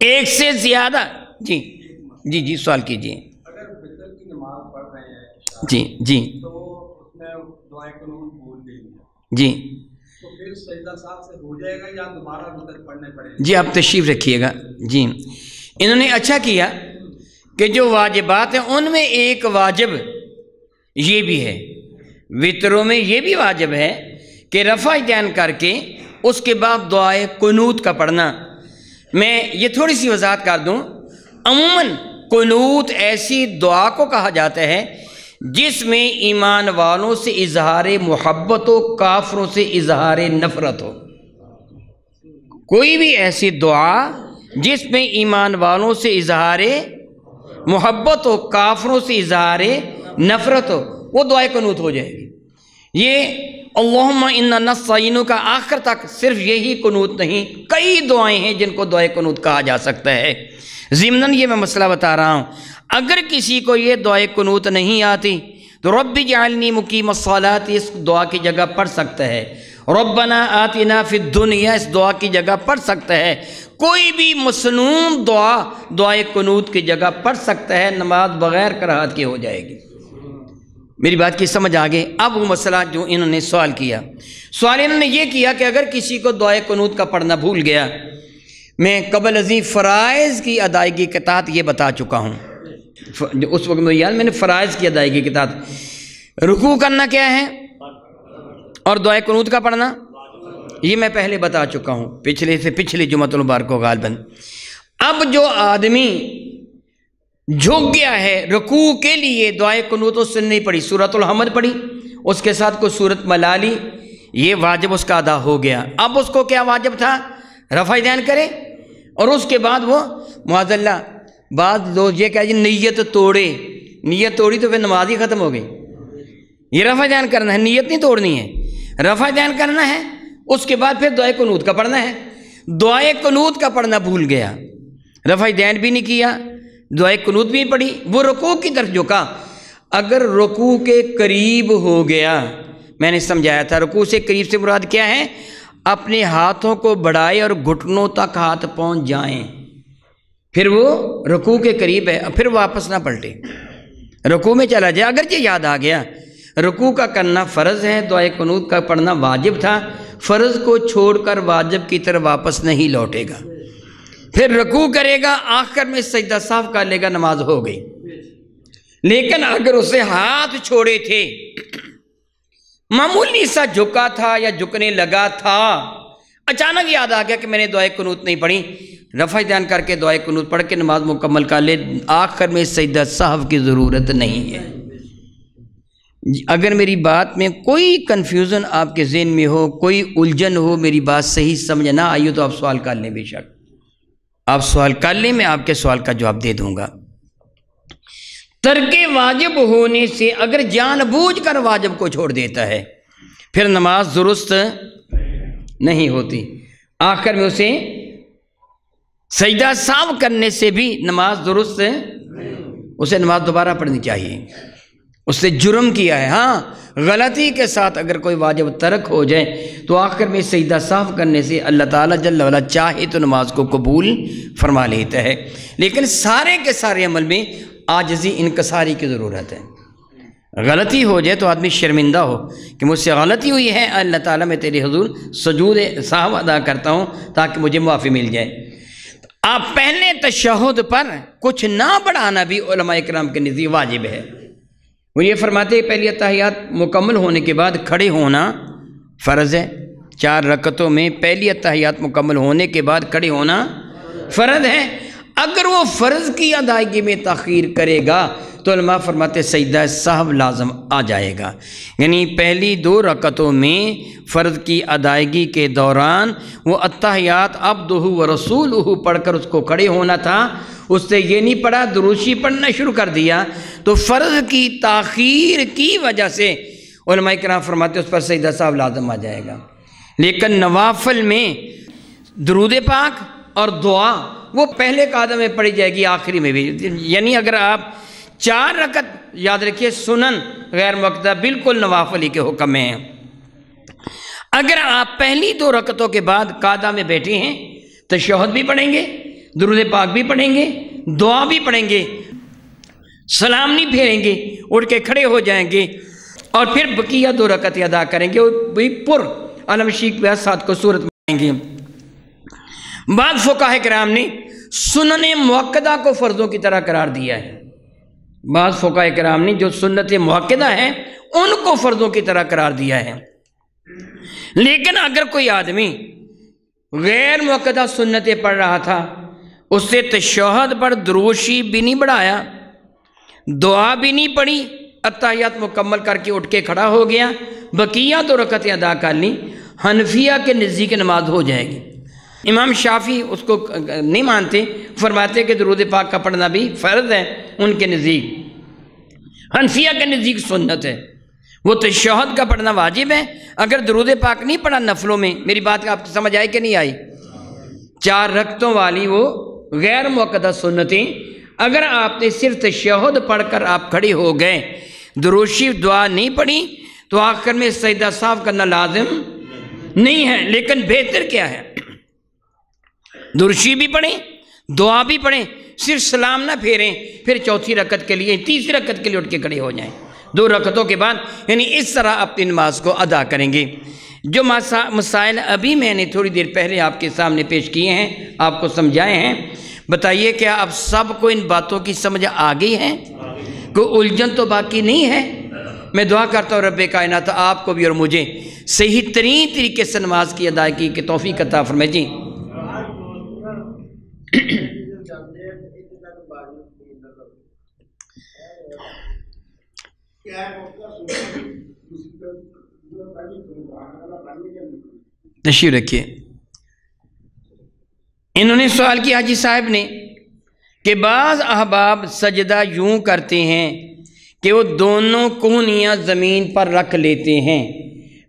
S1: ایک سے زیادہ جی سوال کیجیے۔
S2: اگر فجر کی نماز پڑھ رہے ہیں
S1: جی
S2: تو اس میں دعائے قنوت بھول گئی
S1: جی
S2: تو پھر سجدہ صاحب سے ہو جائے گا یا دوبارہ فجر پڑھنے پڑے گا؟
S1: جی آپ تشریف رکھیے گا۔ جی انہوں نے اچھا کیا کہ جو واجبات ہیں ان میں ایک واجب یہ بھی ہے، وطروں میں یہ بھی واجب ہے کہ رفع یدین کر کے اس کے بعد دعائے قنوت کا پڑھنا۔ میں یہ تھوڑی سی وضاحت کر دوں، عموماً قنوت ایسی دعا کو کہا جاتا ہے جس میں ایمان والوں سے اظہار محبت ہو، کافروں سے اظہار نفرت ہو۔ کوئی بھی ایسی دعا جس میں ایمان والوں سے اظہار محبت ہو، کافروں سے اظہار نفرت ہو، وہ دعائے قنوت ہو جائے گی۔ یہ اللہم انا نستعینک کا آخر تک صرف یہی قنوت نہیں، کئی دعائیں ہیں جن کو دعائے قنوت کہا جا سکتا ہے۔ ضمناً یہ میں مسئلہ بتا رہا ہوں، اگر کسی کو یہ دعائے قنوت نہیں آتی تو رب اجعلنی مقیم الصلاۃ اس دعا کی جگہ پڑھ سکتا ہے، ربنا آتنا فی الدنیا اس دعا کی جگہ پڑھ سکتا ہے، کوئی بھی مسنون دعا دعائے قنوت کی جگہ پڑھ سکتا ہے، نماز بغیر کراہت کی ہو جائے گی۔ میری بات کی سمجھ آگے؟ اب وہ مسئلہ جو انہوں نے سوال کیا، سوال انہوں نے یہ کیا کہ اگر کسی کو دعائے قنوت کا پڑھنا بھول گیا، میں قبل ازیں فرائض کی ادائیگی کے تحت یہ بتا چکا ہوں، اس وقت میں نے فرائض کی ادائیگی کے تحت رکوع کرنا کیا ہے اور دعائے قنوت کا پڑھنا یہ میں پہلے بتا چکا ہوں پچھلی جمعۃ المبارک کو غالباً۔ اب جو آدمی جھک گیا ہے رکوع کے لیے، دعائے قنوت اس نے نہیں پڑھی، سورۃ الحمد پڑھی، اس کے ساتھ کوئی سورت ملا لی، یہ واجب اس کا ادا ہو گیا۔ اب اس کو کیا واجب تھا؟ رفع دین کرے، اور اس کے بعد وہ معاذ اللہ بعض لوگ یہ کہ نیت توڑی تو پھر نماز ہی ختم ہو گئی۔ یہ رفع دین کرنا ہے، نیت نہیں توڑنی ہے، رفع دین کرنا ہے، اس کے بعد پھر دعائے قنوت کا پڑھنا ہے۔ دعائے قنوت کا پڑھنا بھول گیا، رفع دین بھی نہیں کیا، دعائے قنوت بھی پڑھی، وہ رکوع کی طرف جھکا۔ اگر رکوع کے قریب ہو گیا، میں نے سمجھایا تھا رکوع سے قریب سے مراد کیا ہے، اپنے ہاتھوں کو بڑھائے اور گھٹنوں تک ہاتھ پہنچ جائیں، پھر وہ رکوع کے قریب ہے، پھر واپس نہ پلٹے، رکوع میں چلا جائے۔ اگرچہ یاد آ گیا رکوع کا کرنا فرض ہے، دعائے قنوت کا پڑھنا واجب تھا، فرض کو چھوڑ کر واجب کی طرف واپس نہیں لوٹے گا، پھر رکوع کرے گا، آخر میں سجدہ صاف کر لے گا، نماز ہو گئی۔ لیکن اگر اسے ہاتھ چھوڑے تھے، معمولی سا جھکا تھا یا جھکنے لگا تھا، اچانک یاد آ گیا کہ میں نے دعائے قنوت نہیں پڑھی، رفع دین کر کے دعائے قنوت پڑھ کے نماز مکمل کر لے، آخر میں سجدہ صاحب کی ضرورت نہیں ہے۔ اگر میری بات میں کوئی کنفیوژن آپ کے ذہن میں ہو، کوئی الجھن ہو، میری بات صحیح سمجھ نہ آئی ہو تو آپ سوال کر لیں، بے شک آپ سوال کر لیں، میں آپ کے سوال کا جواب دے دوں گا۔ ترک واجب ہونے سے اگر جان بوجھ کر واجب کو چھوڑ دیتا ہے پھر نماز درست نہیں ہوتی، آخر میں سجدہ صاحب کرنے سے بھی نماز درست ہے، اسے نماز دوبارہ پڑھنی چاہیے، اس نے جرم کیا ہے۔ ہاں غلطی کے ساتھ اگر کوئی واجب ترک ہو جائے تو آخر میں سجدہ صاف کرنے سے اللہ تعالیٰ جل وعلا چاہے تو نماز کو قبول فرما لیتا ہے، لیکن سارے کے سارے عمل میں عاجزی انکساری کی ضرورت ہے۔ غلطی ہو جائے تو آدمی شرمندہ ہو کہ مجھ سے غلطی ہوئی ہے، اللہ تعالیٰ میں تیرے حضور سجود صاحب ادا کرتا ہوں تاکہ مجھے معافی مل جائے۔ آپ پہلے تشہد پر کچھ نہ بڑھانا بھی علماء کرام کے نزدیک واجب ہے۔ وہ یہ فرماتے ہیں پہلی اتحیات مکمل ہونے کے بعد کھڑے ہونا فرض ہے، 4 رکعتوں میں پہلی اتحیات مکمل ہونے کے بعد کھڑے ہونا فرض ہے۔ اگر وہ فرض کی ادائیگی میں تاخیر کرے گا تو علماء فرماتے سجدہ صاحب لازم آ جائے گا، یعنی پہلی 2 رکعتوں میں فرض کی ادائیگی کے دوران وہ اتحیات عبدہ و رسولہ پڑھ کر اس کو کھڑے ہونا تھا، اس سے یہ نہیں پڑھا، دروشی پڑھنا شروع کر دیا، تو فرض کی تاخیر کی وجہ سے علماء کرام فرماتے اس پر سجدہ صاحب لازم آ جائے گا۔ لیکن نوافل میں درود پاک اور دعا وہ پہلے قعدہ میں پڑھی جائے گی، آخری میں بھی، یعنی اگر آپ 4 رکعت یاد رکھیے سنن غیر مقطع بالکل نوافل ہی کے حکم میں ہیں، اگر آپ پہلی 2 رکعتوں کے بعد قعدہ میں بیٹھے ہیں تشہد بھی پڑھیں گے، درود پاک بھی پڑھیں گے، دعا بھی پڑھیں گے، سلام نہیں پھیریں گے، اٹھ کے کھڑے ہو جائیں گے اور پھر بقیہ 2 رکعتیں ادا کریں گے، وہی پر علم شیخ کے ساتھ کو صورت مانیں گے۔ بعض فقہاء کرام نے سنن مؤکدہ کو فرضوں کی طرح قرار دیا ہے، بعض فقہاء کرام نے جو سنت مؤکدہ ہیں ان کو فرضوں کی طرح قرار دیا ہے۔ لیکن اگر کوئی آدمی غیر مؤکدہ سنتیں پڑھ رہا تھا، اس سے تشہد پر دروشی بھی نہیں بڑھایا، دعا بھی نہیں پڑھی، اتحیات مکمل کر کے اٹھ کے کھڑا ہو گیا، بقیہ 2 رکعتیں ادا کر لیں، حنفیہ کے نزدیک نماز ہو جائے گی۔ امام شافعی اس کو نہیں مانتے، فرماتے کہ درود پاک کا پڑھنا بھی فرض ہے ان کے نزدیک۔ حنفیہ کے نزدیک سنت ہے، وہ تشہد کا پڑھنا واجب ہے۔ اگر درود پاک نہیں پڑھا نفلوں میں، میری بات آپ کو سمجھ آئی کہ نہیں آئی؟ 4 رکعتوں والی وہ غیر مؤکدہ سنتیں، اگر آپ نے صرف تشہد پڑھ کر آپ کھڑے ہو گئے، درود شریف دعا نہیں پڑھی، تو آخر میں سجدہ صاف کرنا لازم نہیں ہے۔ لیکن بہتر کیا ہے؟ درود شریف بھی پڑھیں، دعا بھی پڑھیں، صرف سلام نہ پھیریں، پھر چوتھی رکعت کے لیے، تیسری رکعت کے لیے اٹھ کے کھڑے ہو جائیں 2 رکعتوں کے بعد، یعنی اس طرح اپنی نماز کو ادا کریں گے۔ جو مسائل ابھی میں نے تھوڑی دیر پہلے آپ کے سامنے پیش کیے ہیں، آپ کو سمجھائے ہیں، بتائیے کیا اب سب کو ان باتوں کی سمجھ آ گئی ہے؟ کوئی الجھن تو باقی نہیں ہے؟ میں دعا کرتا ہوں رب کائنات آپ کو بھی اور مجھے صحیح ترین طریقے سے نماز کی ادائیگی کی توفیق عطا فرمائے۔ جی تشریف رکھیے۔ انہوں نے سوال کیا حاجی صاحب نے کہ بعض احباب سجدہ یوں کرتے ہیں کہ وہ دونوں کونیاں زمین پر رکھ لیتے ہیں۔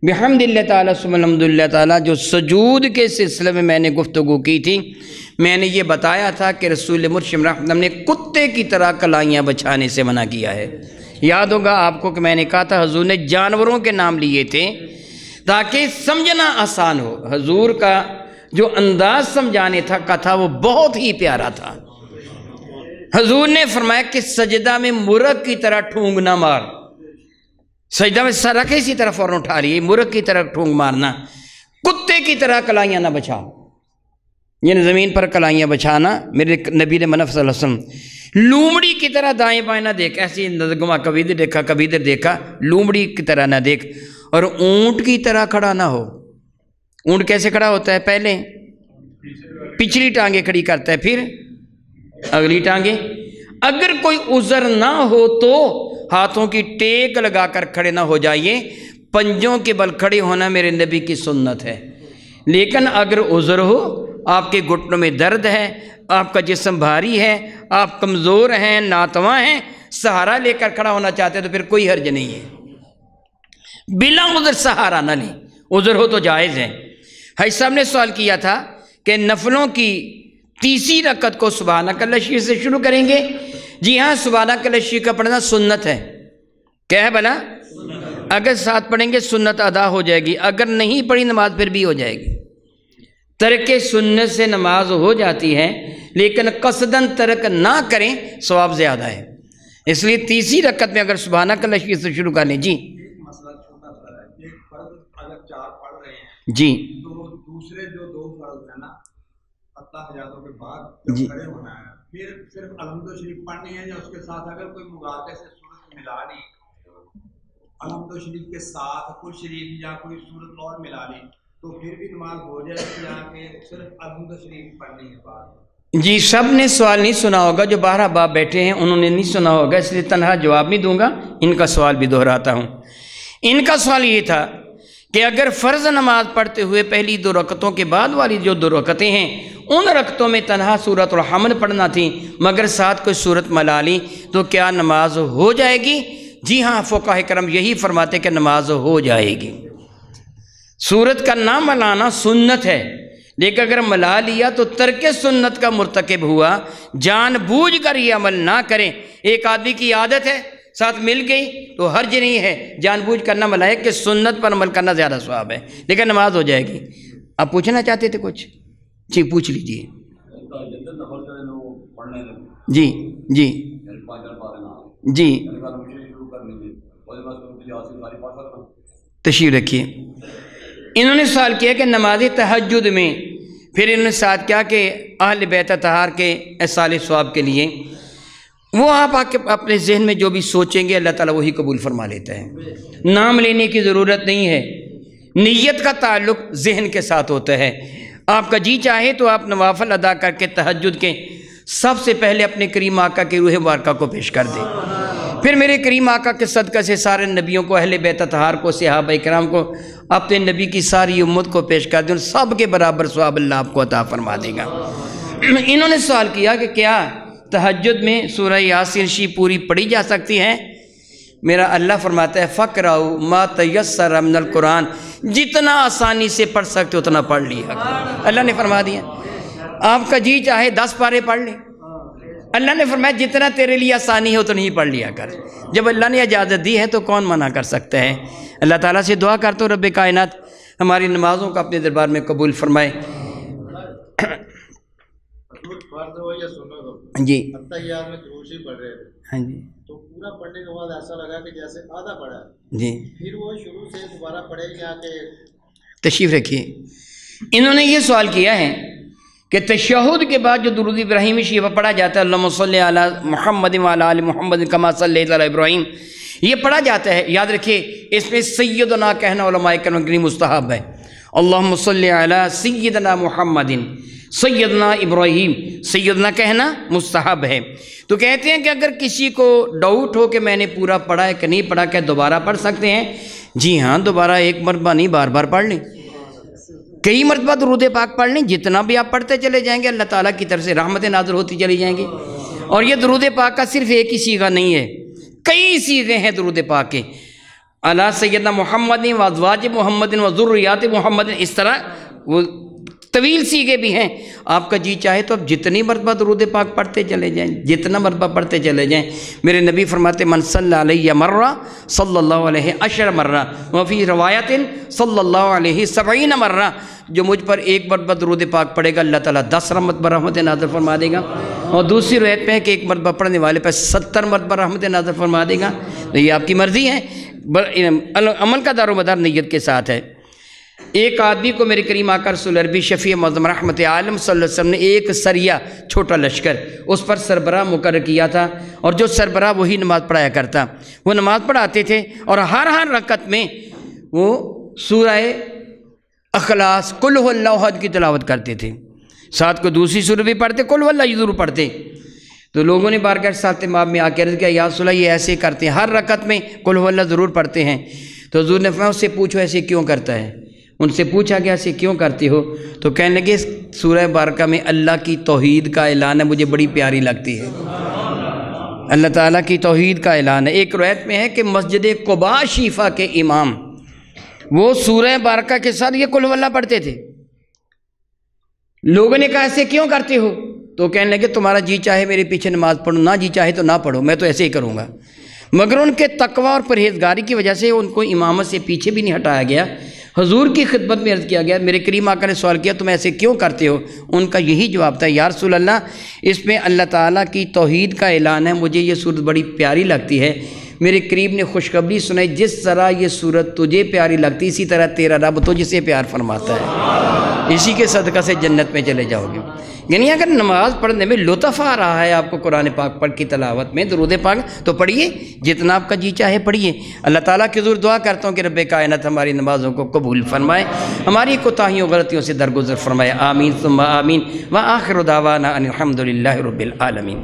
S1: بحمد اللہ تعالیٰ ثم الحمد للہ تعالیٰ، جو سجود کے سلسلے میں میں نے گفتگو کی تھی، میں نے یہ بتایا تھا کہ رسول مرشد رحمۃ نے کتے کی طرح کلائیاں بچھانے سے منع کیا ہے۔ یاد ہوگا آپ کو کہ میں نے کہا تھا حضور نے جانوروں کے نام لیے تھے تاکہ سمجھنا آسان ہو۔ حضور کا جو انداز سمجھانے کا تھا وہ بہت ہی پیارا تھا۔ حضور نے فرمایا کہ سجدہ میں مرغ کی طرح ٹھونگ نہ مار، سجدہ میں سر رکھے اسی طرح فوراً اٹھا لیے، مرغ کی طرح ٹھونگ مارنا، کتے کی طرح کلائیاں نہ بچھا، یعنی زمین پر کلائیاں بچھانا میرے نبی نے منع صلی اللہ علیہ وسلم۔ لومڑی کی طرح دائیں بائیں نہ دیکھ، ایسی نظگما کبھی ادھر دیکھا کبھی ادھر دیکھا، لومڑی کی طرح نہ دیکھ، اور اونٹ کی طرح کھڑا نہ ہو۔ اونٹ کیسے کھڑا ہوتا ہے؟ پہلے پچھلی ٹانگیں کھڑی کرتا ہے، پھر اگلی ٹانگیں۔ اگر کوئی عذر نہ ہو تو ہاتھوں کی ٹیک لگا کر کھڑے نہ ہو جائیے، پنجوں کے بل کھڑے ہونا میرے نبی کی سنت ہے۔ لیکن اگر عذر ہو، آپ کے گھٹنوں میں درد ہے، آپ کا جسم بھاری ہے، آپ کمزور ہیں، ناتواں ہیں، سہارا لے کر کھڑا ہونا چاہتے ہیں تو پھر کوئی حرج نہیں ہے، بلا عذر سہارا نہ لیں، عذر ہو تو جائز ہے۔ حاجی صاحب نے سوال کیا تھا کہ نفلوں کی تیسری رکعت کو سبحانک اللہ شریف سے شروع کریں گے؟ جی ہاں، سبحانک اللہ شریف کا پڑھنا سنت ہے۔ کیا ہے بھلا؟ اگر ساتھ پڑھیں گے سنت ادا ہو جائے گی، اگر نہیں پڑھی نماز پھر بھی ہو جائے گی۔ ترک سنت سے نماز ہو جاتی ہے، لیکن قصداً ترک نہ کریں ثواب زیادہ ہے۔ اس لیے تیسری رکعت میں اگر سبحانک اللہ شریف سے شروع کر لیں۔ جی
S2: مسئلہ چھوٹا سا ہے، ایک فرض اگر 4 پڑھ رہے ہیں
S1: جی
S2: تو دوسرے جو 2 فرض ہیں نا، اتحیاتوں کے بعد جب کھڑے ہونا ہے، پھر صرف الحمد شریف پڑھنی ہے، یا اس کے ساتھ اگر کوئی مغالطے سے سورت ملا لی، الحمد شریف کے ساتھ کوئی شریف یا کوئی سورت اور ملا لی، تو پھر بھی نماز ہو جائے گی، یا کہ صرف الحمد شریف پڑھنی ہے بعد؟
S1: جی سب نے سوال نہیں سنا ہوگا، جو 12 باپ بیٹھے ہیں انہوں نے نہیں سنا ہوگا، اس لیے تنہا جواب نہیں دوں گا، ان کا سوال بھی دہراتا ہوں۔ ان کا سوال یہ تھا کہ اگر فرض نماز پڑھتے ہوئے پہلی 2 رکعتوں کے بعد والی جو 2 رکعتیں ہیں، ان رکعتوں میں تنہا سورۃ الحمد پڑھنا تھی مگر ساتھ کوئی سورت ملا لی، تو کیا نماز ہو جائے گی؟ جی ہاں، فقہاء کرام یہی فرماتے کہ نماز ہو جائے گی۔ سورت کا نہ ملانا سنت ہے، لیکن اگر ملا لیا تو ترک سنت کا مرتکب ہوا، جان بوجھ کر یہ عمل نہ کریں۔ ایک آدمی کی عادت ہے، ساتھ مل گئی تو حرج نہیں ہے، جان بوجھ کر نہ ملائے، کہ سنت پر عمل کرنا زیادہ ثواب ہے، لیکن نماز ہو جائے گی۔ آپ پوچھنا چاہتے تھے کچھ؟ جی پوچھ لیجیے۔ جی جی جی تشریف رکھیے۔ انہوں نے سوال کیا کہ نماز تہجد میں، پھر انہوں نے ساتھ کیا کہ اہل بیت اطہار کے ایصال ثواب کے لیے، وہ آپ اپنے ذہن میں جو بھی سوچیں گے اللہ تعالیٰ وہی قبول فرما لیتا ہے، نام لینے کی ضرورت نہیں ہے، نیت کا تعلق ذہن کے ساتھ ہوتا ہے۔ آپ کا جی چاہے تو آپ نوافل ادا کر کے تہجد کے سب سے پہلے اپنے کریم آقا کی روح مبارکہ کو پیش کر دیں، پھر میرے کریم آقا کے صدقہ سے سارے نبیوں کو، اہل بیت اطہار کو، صحابہ کرام کو، اپنے نبی کی ساری امت کو پیش کر دیں، سب کے برابر ثواب اللہ آپ کو عطا فرما دے گا۔ انہوں نے سوال کیا کہ کیا تہجد میں سورہ یاسین شریف پوری پڑھی جا سکتی ہے؟ میرا اللہ فرماتا ہے فَقْرَؤْا مَا تَيَسَّرَ مِنَ الْقُرْآنِ، جتنا آسانی سے پڑھ سکتے اتنا پڑھ لیا۔ اللہ نے فرما دیا آپ کا جی چاہے 10 پارے پڑھ لیں، اللہ نے فرمایا جتنا تیرے لیے آسانی ہے اتنا ہی پڑھ لیا کر۔ جب اللہ نے اجازت دی ہے تو کون منع کر سکتا ہے؟ اللہ تعالیٰ سے دعا کرتا ہوں رب کائنات ہماری نمازوں کو اپنے دربار میں قبول فرمائے۔ جی ہاں جی،
S3: تو پورا پڑھنے کے بعد ایسا لگا کہ جیسے آدھا پڑھا ہے،
S1: جی
S3: پھر وہ شروع سے دوبارہ پڑھے یا کہ
S1: تشریف رکھیے۔ انہوں نے یہ سوال کیا ہے کہ تشہد کے بعد جو درود ابراہیمی شریف پڑھا جاتا ہے اللہم صلی علی محمد وعلی آل محمد کما صلیت علی ابراہیم، یہ پڑھا جاتا ہے، یاد رکھیے اس میں سیدنا کہنا علماء کرام کے لیے مستحب ہے۔ اللہم صلی علی سیدنا محمد، سیدنا ابراہیم، سیدنا کہنا مستحب ہے۔ تو کہتے ہیں کہ اگر کسی کو ڈاؤٹ ہو کہ میں نے پورا پڑھا ہے کہ نہیں پڑھا، کیا دوبارہ پڑھ سکتے ہیں؟ جی ہاں، دوبارہ ایک مرتبہ نہیں، بار بار پڑھ لیں، کئی مرتبہ درود پاک پڑھ لیں، جتنا بھی آپ پڑھتے چلے جائیں گے اللہ تعالیٰ کی طرف سے رحمتیں نازل ہوتی چلی جائیں گی۔ اور یہ درود پاک کا صرف ایک ہی صیغہ نہیں ہے، کئی صیغے ہیں درود پاک کے، علی سیدنا محمد و ازواج محمد و ذریات محمد، اس طرح وہ طویل صیغے بھی ہیں۔ آپ کا جی چاہے تو آپ جتنی مرتبہ درود پاک پڑھتے چلے جائیں، جتنا مرتبہ پڑھتے چلے جائیں۔ میرے نبی فرماتے من صلی علیہ مرہ صلی اللہ علیہ 10 مرہ وفی روایت صلی اللہ علیہ 70 مرہ، جو مجھ پر ایک مرتبہ درود پاک پڑھے گا اللہ تعالیٰ 10 مرتبہ رحمت نازل فرما دے گا، اور دوسری روایت میں ہے کہ ایک مرتبہ پڑھنے والے پر 70 مرتبہ رحمت نازل فرما دے گا۔ تو یہ آپ کی مرضی ہے، عمل کا دار و مدار نیت کے ساتھ ہے۔ ایک آدمی کو میرے کریم آقا رسول عربی شفیع معظم رحمت عالم صلی اللہ علیہ وسلم نے ایک سریہ چھوٹا لشکر اس پر سربراہ مقرر کیا تھا، اور جو سربراہ وہی نماز پڑھایا کرتا، وہ نماز پڑھاتے تھے اور ہر رکعت میں وہ سورہ اخلاص قل هو اللہ احد کی تلاوت کرتے تھے، ساتھ کو دوسری سورہ بھی پڑھتے، قل هو اللہ ضرور پڑھتے۔ تو لوگوں نے بارگاہ ساتھ امام میں آ کے عرض کیا یا رسول اللہ یہ ایسے کرتے ہیں، ہر رکعت میں قل هو اللہ ضرور پڑھتے ہیں۔ تو حضور نے فرمایا اس سے پوچھو ایسے کیوں کرتا ہے؟ ان سے پوچھا گیا ایسے کیوں کرتے ہو؟ تو کہنے لگے سورہ بارکہ میں اللہ کی توحید کا اعلان ہے، مجھے بڑی پیاری لگتی ہے، اللہ تعالیٰ کی توحید کا اعلان ہے۔ ایک روایت میں ہے کہ مسجد قباء شیفا کے امام وہ سورہ بارکہ کے ساتھ یہ قل هو اللہ پڑھتے تھے۔ لوگوں نے کہا ایسے کیوں کرتے ہو؟ تو کہنے لگے تمہارا جی چاہے میرے پیچھے نماز پڑھو، نہ جی چاہے تو نہ پڑھو، میں تو ایسے ہی کروں گا۔ مگر ان کے تقوی اور پرہیزگاری کی وجہ سے ان کو امامت سے پیچھے بھی نہیں ہٹایا گیا۔ حضور کی خدمت میں عرض کیا گیا، میرے کریم آقا نے سوال کیا تم ایسے کیوں کرتے ہو؟ ان کا یہی جواب تھا یا رسول اللہ اس میں اللہ تعالیٰ کی توحید کا اعلان ہے، مجھے یہ صورت بڑی پیاری لگتی ہے۔ میرے قریب نے خوشخبری سنائی جس طرح یہ صورت تجھے پیاری لگتی اسی طرح تیرا رب تجھ سے پیار فرماتا ہے، اسی کے صدقہ سے جنت میں چلے جاؤ گے۔ یعنی اگر نماز پڑھنے میں لطف آ رہا ہے آپ کو قرآن پاک پڑھ کی تلاوت میں درود پاک تو پڑھیے، جتنا آپ کا جی چاہے پڑھیے۔ اللہ تعالیٰ کی حضور دعا کرتا ہوں کہ رب کائنات ہماری نمازوں کو قبول فرمائے، ہماری کوتاہیوں غلطیوں سے درگزر فرمائے، آمین ثم آمین، وآخر دعوانا ان الحمد للہ رب العالمین۔